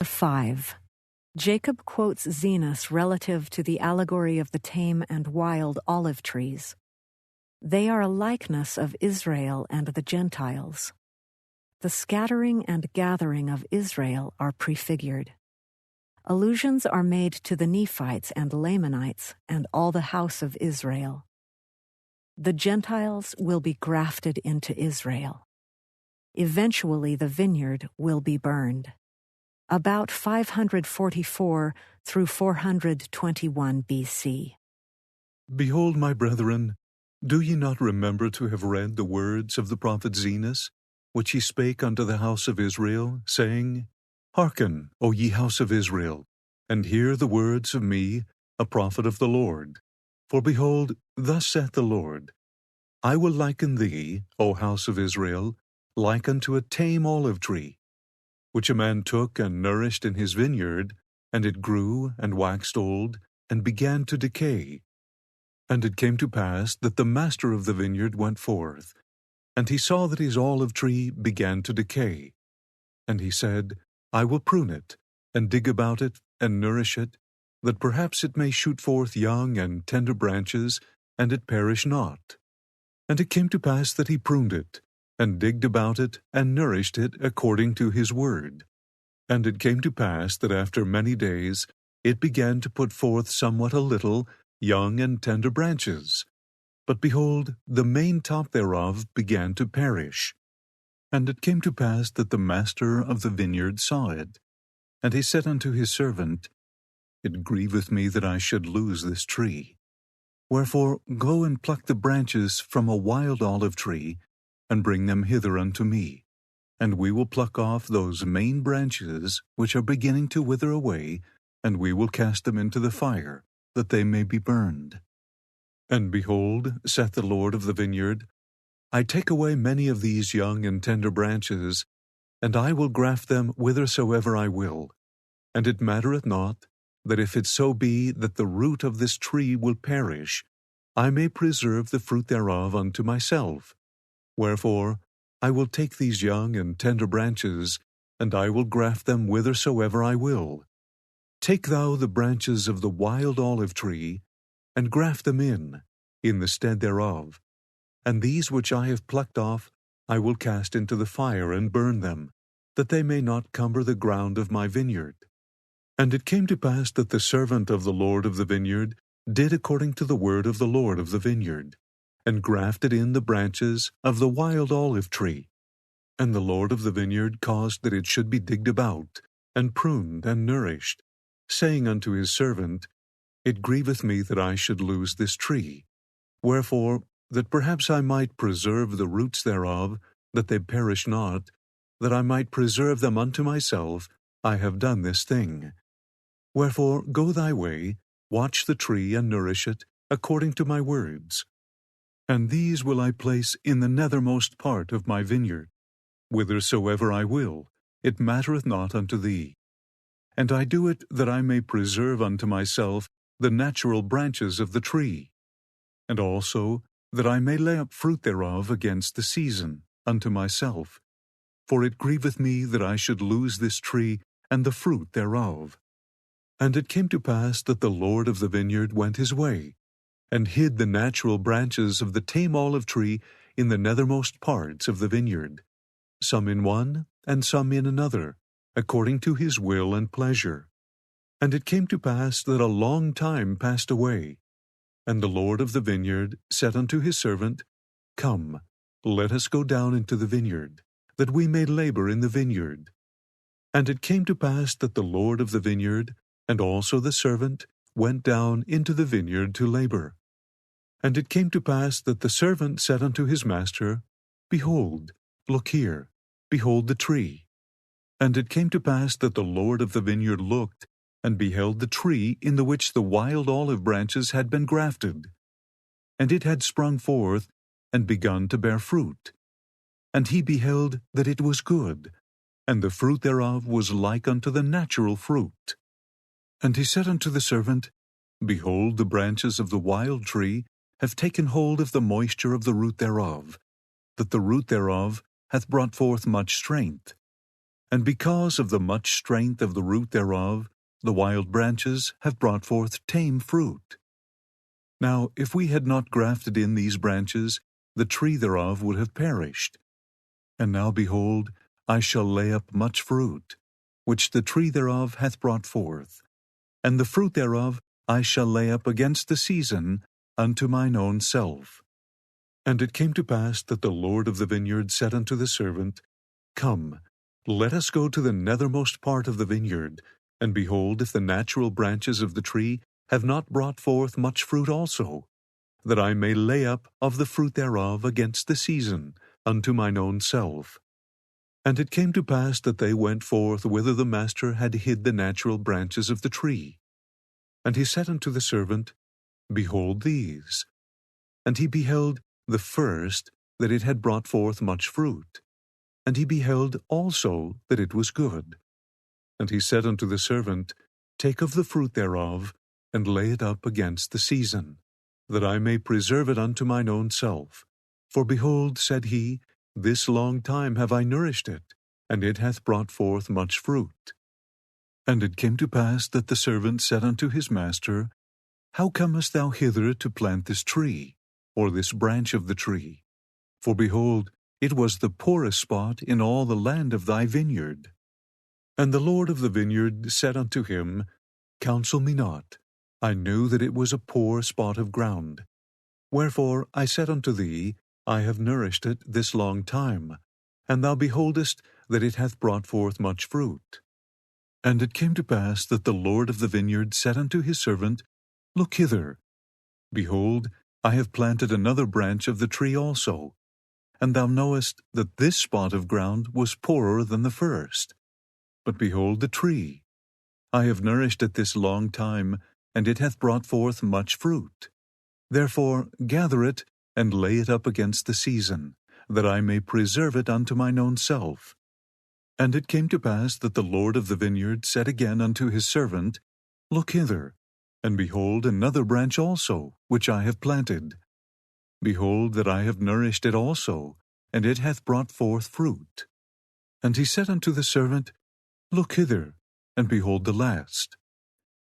5. Jacob quotes Zenos relative to the allegory of the tame and wild olive trees. They are a likeness of Israel and the Gentiles. The scattering and gathering of Israel are prefigured. Allusions are made to the Nephites and Lamanites and all the house of Israel. The Gentiles will be grafted into Israel. Eventually the vineyard will be burned. About 544 through 421 BC. Behold, my brethren, do ye not remember to have read the words of the prophet Zenos, which he spake unto the house of Israel, saying, Hearken, O ye house of Israel, and hear the words of me, a prophet of the Lord. For behold, thus saith the Lord, I will liken thee, O house of Israel, like unto a tame olive tree, which a man took and nourished in his vineyard, and it grew and waxed old, and began to decay. And it came to pass that the master of the vineyard went forth, and he saw that his olive tree began to decay. And he said, I will prune it, and dig about it, and nourish it, that perhaps it may shoot forth young and tender branches, and it perish not. And it came to pass that he pruned it, and digged about it, and nourished it according to his word. And it came to pass that after many days it began to put forth somewhat a little, young and tender branches. But behold, the main top thereof began to perish. And it came to pass that the master of the vineyard saw it. And he said unto his servant, It grieveth me that I should lose this tree. Wherefore go and pluck the branches from a wild olive tree, and bring them hither unto me. And we will pluck off those main branches which are beginning to wither away, and we will cast them into the fire, that they may be burned. And behold, saith the Lord of the vineyard, I take away many of these young and tender branches, and I will graft them whithersoever I will. And it mattereth not, that if it so be that the root of this tree will perish, I may preserve the fruit thereof unto myself. Wherefore I will take these young and tender branches, and I will graft them whithersoever I will. Take thou the branches of the wild olive tree, and graft them in the stead thereof. And these which I have plucked off I will cast into the fire and burn them, that they may not cumber the ground of my vineyard. And it came to pass that the servant of the Lord of the vineyard did according to the word of the Lord of the vineyard, and grafted in the branches of the wild olive tree. And the Lord of the vineyard caused that it should be digged about, and pruned, and nourished, saying unto his servant, It grieveth me that I should lose this tree. Wherefore, that perhaps I might preserve the roots thereof, that they perish not, that I might preserve them unto myself, I have done this thing. Wherefore go thy way, watch the tree, and nourish it, according to my words. And these will I place in the nethermost part of my vineyard. Whithersoever I will, it mattereth not unto thee. And I do it that I may preserve unto myself the natural branches of the tree, and also that I may lay up fruit thereof against the season unto myself. For it grieveth me that I should lose this tree and the fruit thereof. And it came to pass that the Lord of the vineyard went his way, and hid the natural branches of the tame olive tree in the nethermost parts of the vineyard, some in one, and some in another, according to his will and pleasure. And it came to pass that a long time passed away, and the Lord of the vineyard said unto his servant, Come, let us go down into the vineyard, that we may labor in the vineyard. And it came to pass that the Lord of the vineyard, and also the servant, went down into the vineyard to labor. And it came to pass that the servant said unto his master, Behold, look here, behold the tree. And it came to pass that the Lord of the vineyard looked, and beheld the tree in the which the wild olive branches had been grafted. And it had sprung forth, and begun to bear fruit. And he beheld that it was good, and the fruit thereof was like unto the natural fruit. And he said unto the servant, Behold, the branches of the wild tree have taken hold of the moisture of the root thereof, that the root thereof hath brought forth much strength. And because of the much strength of the root thereof, the wild branches have brought forth tame fruit. Now if we had not grafted in these branches, the tree thereof would have perished. And now behold, I shall lay up much fruit, which the tree thereof hath brought forth, and the fruit thereof I shall lay up against the season unto mine own self. And it came to pass that the Lord of the vineyard said unto the servant, Come, let us go to the nethermost part of the vineyard, and behold, if the natural branches of the tree have not brought forth much fruit also, that I may lay up of the fruit thereof against the season unto mine own self. And it came to pass that they went forth whither the master had hid the natural branches of the tree. And he said unto the servant, Behold these. And he beheld the first, that it had brought forth much fruit. And he beheld also that it was good. And he said unto the servant, Take of the fruit thereof, and lay it up against the season, that I may preserve it unto mine own self. For behold, said he, this long time have I nourished it, and it hath brought forth much fruit. And it came to pass that the servant said unto his master, How comest thou hither to plant this tree, or this branch of the tree? For behold, it was the poorest spot in all the land of thy vineyard. And the Lord of the vineyard said unto him, Counsel me not. I knew that it was a poor spot of ground. Wherefore I said unto thee, I have nourished it this long time, and thou beholdest that it hath brought forth much fruit. And it came to pass that the Lord of the vineyard said unto his servant, Look hither. Behold, I have planted another branch of the tree also, and thou knowest that this spot of ground was poorer than the first. But behold the tree. I have nourished it this long time, and it hath brought forth much fruit. Therefore gather it, and lay it up against the season, that I may preserve it unto mine own self. And it came to pass that the Lord of the vineyard said again unto his servant, Look hither, and behold another branch also, which I have planted. Behold that I have nourished it also, and it hath brought forth fruit. And he said unto the servant, Look hither, and behold the last.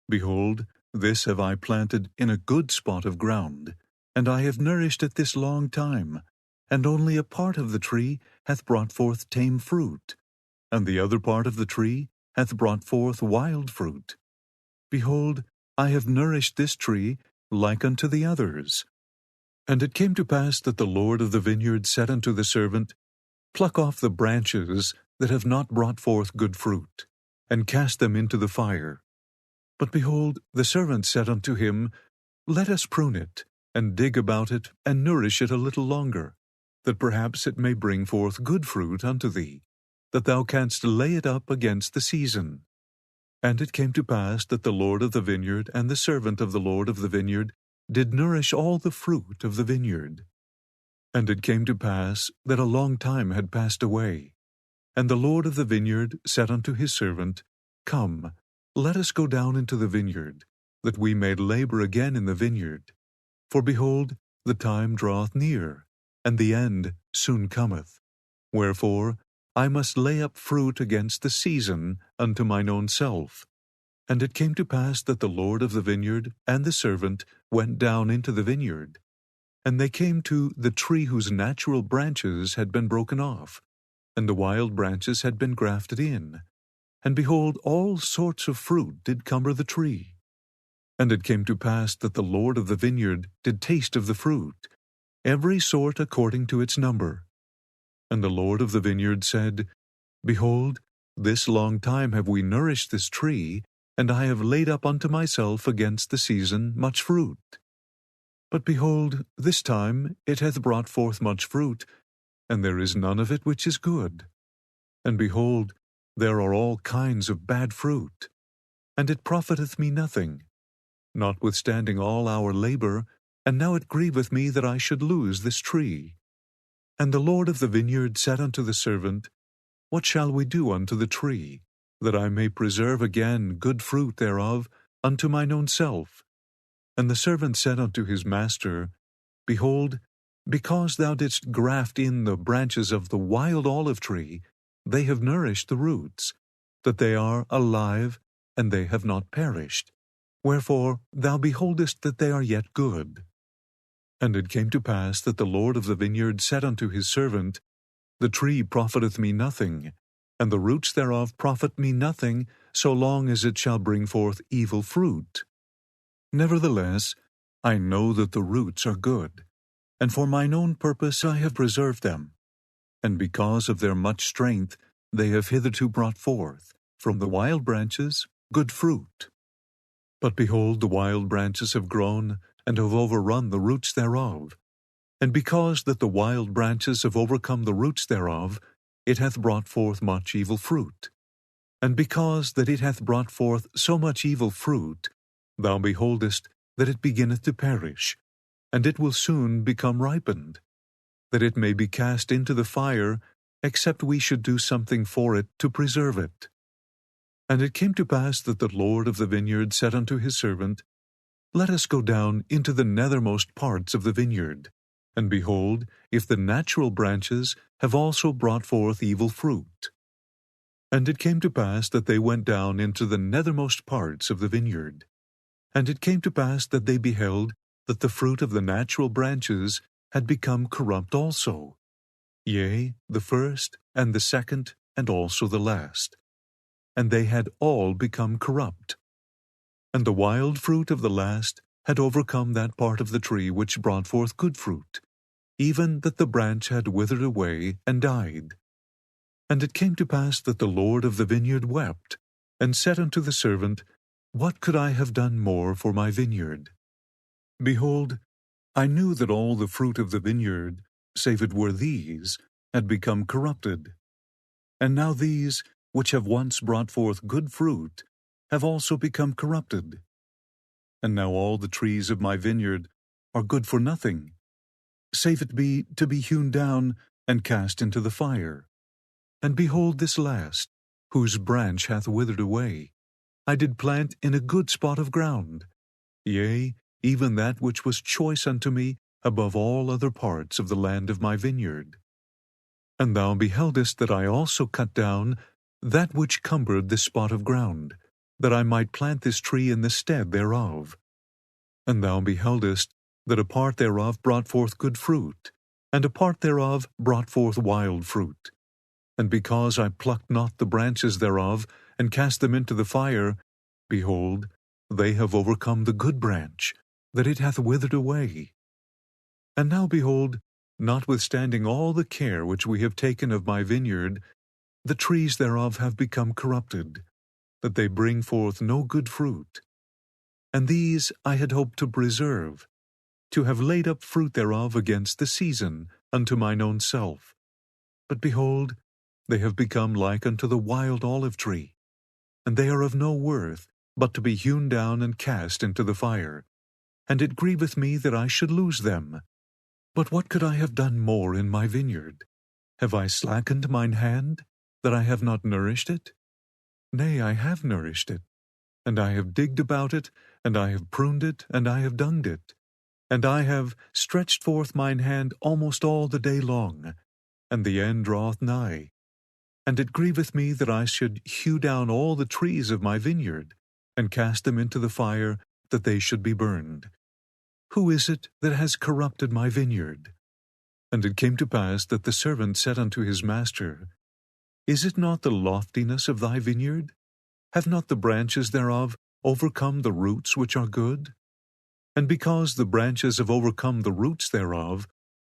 Behold, this have I planted in a good spot of ground, and I have nourished it this long time, and only a part of the tree hath brought forth tame fruit, and the other part of the tree hath brought forth wild fruit. Behold, I have nourished this tree like unto the others. And it came to pass that the Lord of the vineyard said unto the servant, Pluck off the branches that have not brought forth good fruit, and cast them into the fire. But behold, the servant said unto him, Let us prune it, and dig about it, and nourish it a little longer, that perhaps it may bring forth good fruit unto thee, that thou canst lay it up against the season. And it came to pass that the Lord of the vineyard and the servant of the Lord of the vineyard did nourish all the fruit of the vineyard. And it came to pass that a long time had passed away, and the Lord of the vineyard said unto his servant, Come, let us go down into the vineyard, that we may labor again in the vineyard. For behold, the time draweth near, and the end soon cometh. Wherefore I must lay up fruit against the season unto mine own self. And it came to pass that the Lord of the vineyard and the servant went down into the vineyard. And they came to the tree whose natural branches had been broken off, and the wild branches had been grafted in. And behold, all sorts of fruit did cumber the tree. And it came to pass that the Lord of the vineyard did taste of the fruit, every sort according to its number. And the Lord of the vineyard said, Behold, this long time have we nourished this tree, and I have laid up unto myself against the season much fruit. But behold, this time it hath brought forth much fruit, and there is none of it which is good. And behold, there are all kinds of bad fruit, and it profiteth me nothing, notwithstanding all our labor, and now it grieveth me that I should lose this tree. And the Lord of the vineyard said unto the servant, What shall we do unto the tree, that I may preserve again good fruit thereof unto mine own self? And the servant said unto his master, Behold, because thou didst graft in the branches of the wild olive tree, they have nourished the roots, that they are alive, and they have not perished. Wherefore thou beholdest that they are yet good. And it came to pass that the Lord of the vineyard said unto his servant, The tree profiteth me nothing, and the roots thereof profit me nothing, so long as it shall bring forth evil fruit. Nevertheless, I know that the roots are good, and for mine own purpose I have preserved them. And because of their much strength they have hitherto brought forth, from the wild branches, good fruit. But behold, the wild branches have grown, and have overrun the roots thereof. And because that the wild branches have overcome the roots thereof, it hath brought forth much evil fruit. And because that it hath brought forth so much evil fruit, thou beholdest that it beginneth to perish, and it will soon become ripened, that it may be cast into the fire, except we should do something for it to preserve it. And it came to pass that the Lord of the vineyard said unto his servant, Let us go down into the nethermost parts of the vineyard, and behold, if the natural branches have also brought forth evil fruit. And it came to pass that they went down into the nethermost parts of the vineyard. And it came to pass that they beheld that the fruit of the natural branches had become corrupt also, yea, the first, and the second, and also the last. And they had all become corrupt. And the wild fruit of the last had overcome that part of the tree which brought forth good fruit, even that the branch had withered away and died. And it came to pass that the Lord of the vineyard wept, and said unto the servant, What could I have done more for my vineyard? Behold, I knew that all the fruit of the vineyard, save it were these, had become corrupted. And now these, which have once brought forth good fruit, have also become corrupted. And now all the trees of my vineyard are good for nothing, save it be to be hewn down and cast into the fire. And behold this last, whose branch hath withered away, I did plant in a good spot of ground, yea, even that which was choice unto me above all other parts of the land of my vineyard. And thou beheldest that I also cut down that which cumbered this spot of ground, that I might plant this tree in the stead thereof. And thou beheldest that a part thereof brought forth good fruit, and a part thereof brought forth wild fruit. And because I plucked not the branches thereof, and cast them into the fire, behold, they have overcome the good branch, that it hath withered away. And now behold, notwithstanding all the care which we have taken of my vineyard, the trees thereof have become corrupted, that they bring forth no good fruit. And these I had hoped to preserve, to have laid up fruit thereof against the season unto mine own self. But behold, they have become like unto the wild olive tree, and they are of no worth, but to be hewn down and cast into the fire. And it grieveth me that I should lose them. But what could I have done more in my vineyard? Have I slackened mine hand, that I have not nourished it? Nay, I have nourished it, and I have digged about it, and I have pruned it, and I have dunged it. And I have stretched forth mine hand almost all the day long, and the end draweth nigh. And it grieveth me that I should hew down all the trees of my vineyard, and cast them into the fire, that they should be burned. Who is it that has corrupted my vineyard? And it came to pass that the servant said unto his master, Is it not the loftiness of thy vineyard? Have not the branches thereof overcome the roots which are good? And because the branches have overcome the roots thereof,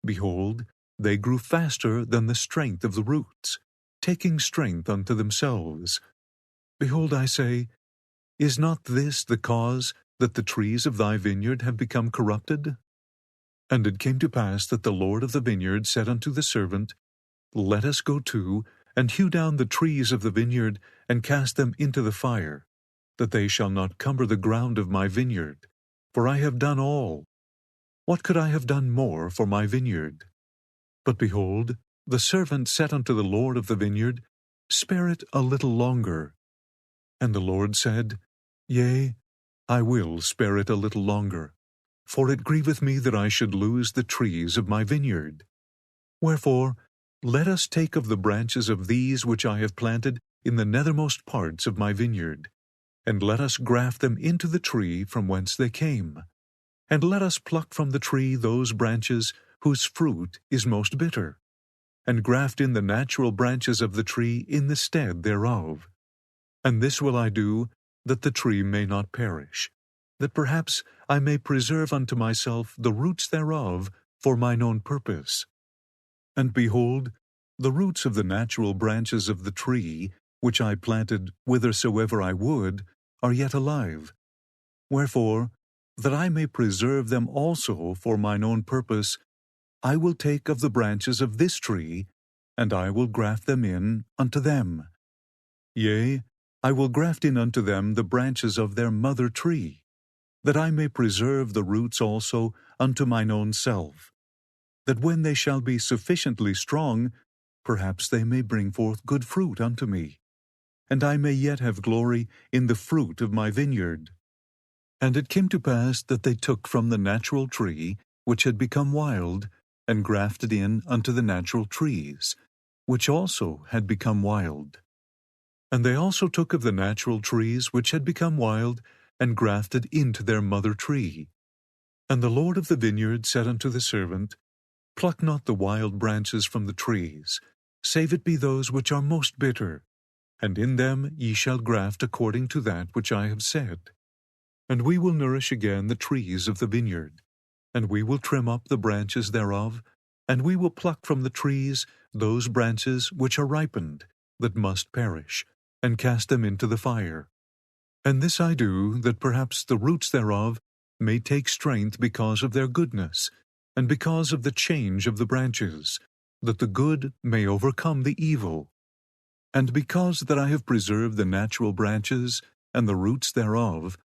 behold, they grew faster than the strength of the roots, taking strength unto themselves. Behold, I say, Is not this the cause that the trees of thy vineyard have become corrupted? And it came to pass that the Lord of the vineyard said unto the servant, Let us go to, and hew down the trees of the vineyard, and cast them into the fire, that they shall not cumber the ground of my vineyard, for I have done all. What could I have done more for my vineyard? But behold, the servant said unto the Lord of the vineyard, Spare it a little longer. And the Lord said, Yea, I will spare it a little longer, for it grieveth me that I should lose the trees of my vineyard. Wherefore let us take of the branches of these which I have planted in the nethermost parts of my vineyard, and let us graft them into the tree from whence they came. And let us pluck from the tree those branches whose fruit is most bitter, and graft in the natural branches of the tree in the stead thereof. And this will I do, that the tree may not perish, that perhaps I may preserve unto myself the roots thereof for mine own purpose. And behold, the roots of the natural branches of the tree, which I planted whithersoever I would, are yet alive. Wherefore, that I may preserve them also for mine own purpose, I will take of the branches of this tree, and I will graft them in unto them. Yea, I will graft in unto them the branches of their mother tree, that I may preserve the roots also unto mine own self, that when they shall be sufficiently strong, perhaps they may bring forth good fruit unto me, and I may yet have glory in the fruit of my vineyard. And it came to pass that they took from the natural tree, which had become wild, and grafted in unto the natural trees, which also had become wild. And they also took of the natural trees which had become wild, and grafted into their mother tree. And the Lord of the vineyard said unto the servant, Pluck not the wild branches from the trees, save it be those which are most bitter, and in them ye shall graft according to that which I have said. And we will nourish again the trees of the vineyard, and we will trim up the branches thereof, and we will pluck from the trees those branches which are ripened, that must perish, and cast them into the fire. And this I do, that perhaps the roots thereof may take strength because of their goodness, and because of the change of the branches, that the good may overcome the evil. And because that I have preserved the natural branches and the roots thereof,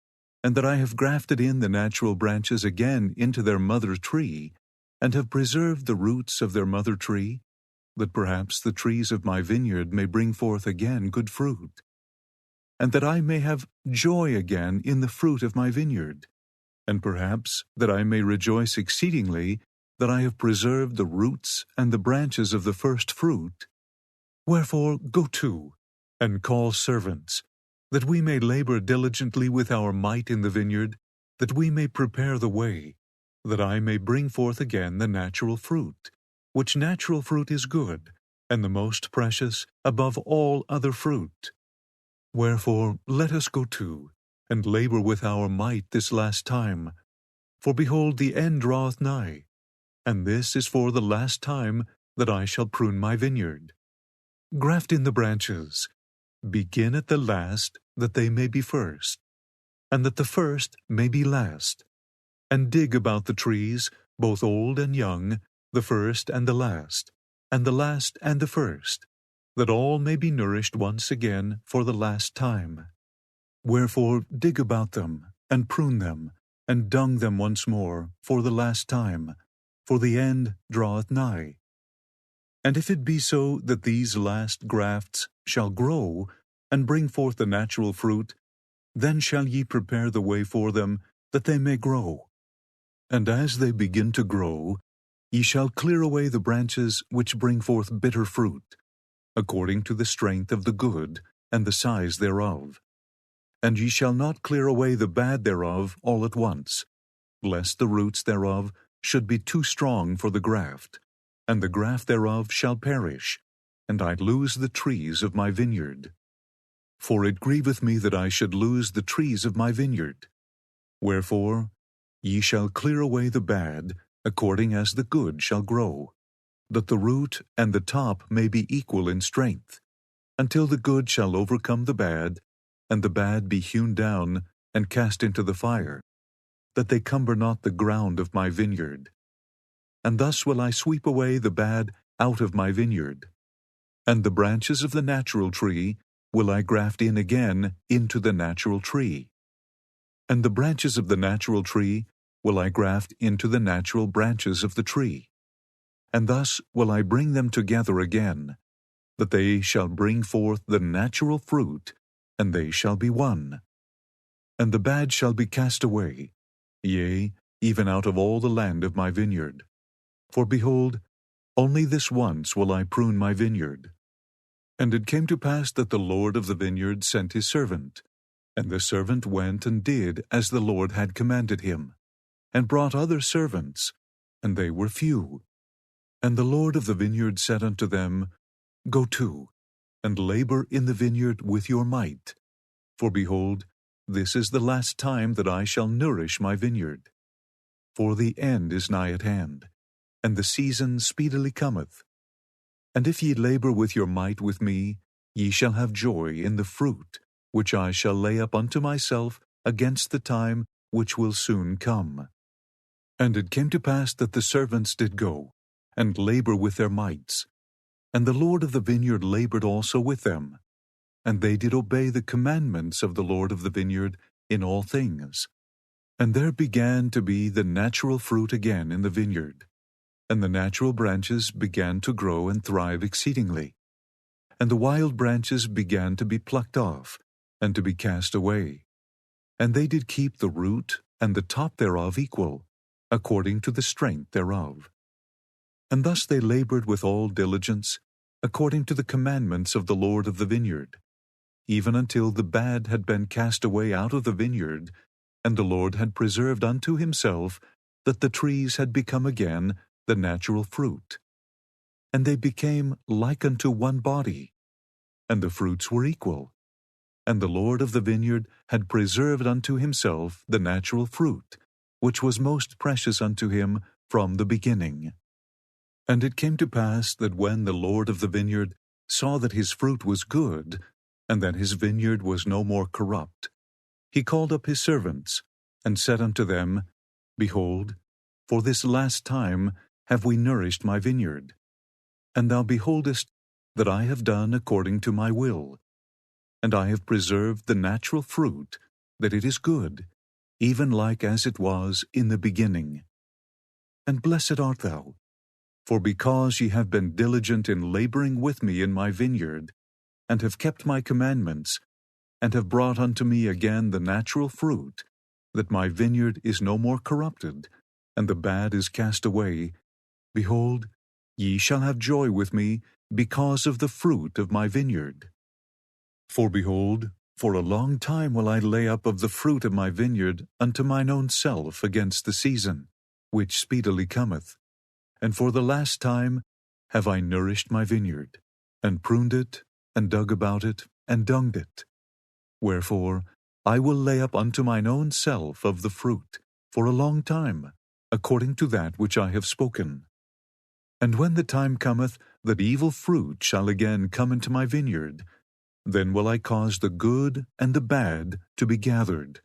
and that I have grafted in the natural branches again into their mother tree, and have preserved the roots of their mother tree, that perhaps the trees of my vineyard may bring forth again good fruit, and that I may have joy again in the fruit of my vineyard, and perhaps that I may rejoice exceedingly that I have preserved the roots and the branches of the first fruit. Wherefore go to, and call servants, that we may labor diligently with our might in the vineyard, that we may prepare the way, that I may bring forth again the natural fruit, which natural fruit is good, and the most precious above all other fruit. Wherefore let us go to, and labor with our might this last time. For behold, the end draweth nigh, and this is for the last time that I shall prune my vineyard. Graft in the branches, begin at the last, that they may be first, and that the first may be last. And dig about the trees, both old and young, the first and the last and the first, that all may be nourished once again for the last time. Wherefore dig about them, and prune them, and dung them once more for the last time, for the end draweth nigh. And if it be so that these last grafts shall grow, and bring forth the natural fruit, then shall ye prepare the way for them, that they may grow. And as they begin to grow, ye shall clear away the branches which bring forth bitter fruit, according to the strength of the good, and the size thereof. And ye shall not clear away the bad thereof all at once, lest the roots thereof should be too strong for the graft, and the graft thereof shall perish, and I lose the trees of my vineyard. For it grieveth me that I should lose the trees of my vineyard. Wherefore ye shall clear away the bad, according as the good shall grow, that the root and the top may be equal in strength, until the good shall overcome the bad, and the bad be hewn down and cast into the fire, that they cumber not the ground of my vineyard. And thus will I sweep away the bad out of my vineyard. And the branches of the natural tree will I graft in again into the natural tree. And the branches of the natural tree will I graft into the natural branches of the tree. And thus will I bring them together again, that they shall bring forth the natural fruit, and they shall be one. And the bad shall be cast away, yea, even out of all the land of my vineyard. For behold, only this once will I prune my vineyard. And it came to pass that the Lord of the vineyard sent his servant, and the servant went and did as the Lord had commanded him, and brought other servants, and they were few. And the Lord of the vineyard said unto them, Go to, and labor in the vineyard with your might. For behold, this is the last time that I shall nourish my vineyard. For the end is nigh at hand, and the season speedily cometh. And if ye labor with your might with me, ye shall have joy in the fruit, which I shall lay up unto myself against the time which will soon come. And it came to pass that the servants did go, and labor with their mights. And the Lord of the vineyard labored also with them. And they did obey the commandments of the Lord of the vineyard in all things. And there began to be the natural fruit again in the vineyard. And the natural branches began to grow and thrive exceedingly. And the wild branches began to be plucked off, and to be cast away. And they did keep the root and the top thereof equal, according to the strength thereof. And thus they labored with all diligence, according to the commandments of the Lord of the vineyard, even until the bad had been cast away out of the vineyard, and the Lord had preserved unto himself that the trees had become again the natural fruit. And they became like unto one body, and the fruits were equal. And the Lord of the vineyard had preserved unto himself the natural fruit, which was most precious unto him from the beginning. And it came to pass that when the Lord of the vineyard saw that his fruit was good, and that his vineyard was no more corrupt, he called up his servants, and said unto them, Behold, for this last time have we nourished my vineyard. And thou beholdest that I have done according to my will. And I have preserved the natural fruit, that it is good, even like as it was in the beginning. And blessed art thou, for because ye have been diligent in laboring with me in my vineyard, and have kept my commandments, and have brought unto me again the natural fruit, that my vineyard is no more corrupted, and the bad is cast away, behold, ye shall have joy with me because of the fruit of my vineyard. For behold, for a long time will I lay up of the fruit of my vineyard unto mine own self against the season, which speedily cometh. And for the last time have I nourished my vineyard, and pruned it, and dug about it, and dunged it. Wherefore I will lay up unto mine own self of the fruit for a long time, according to that which I have spoken. And when the time cometh that evil fruit shall again come into my vineyard, then will I cause the good and the bad to be gathered,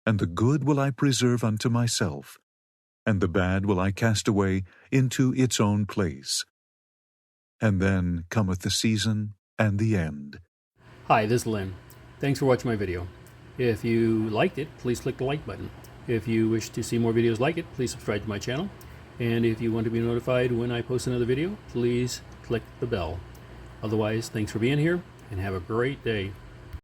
and the good will I preserve unto myself, and the bad will I cast away into its own place. And then cometh the season and the end. Hi, this is Lynn. Thanks for watching my video. If you liked it, please click the like button. If you wish to see more videos like it, please subscribe to my channel. And if you want to be notified when I post another video, please click the bell. Otherwise, thanks for being here, and have a great day.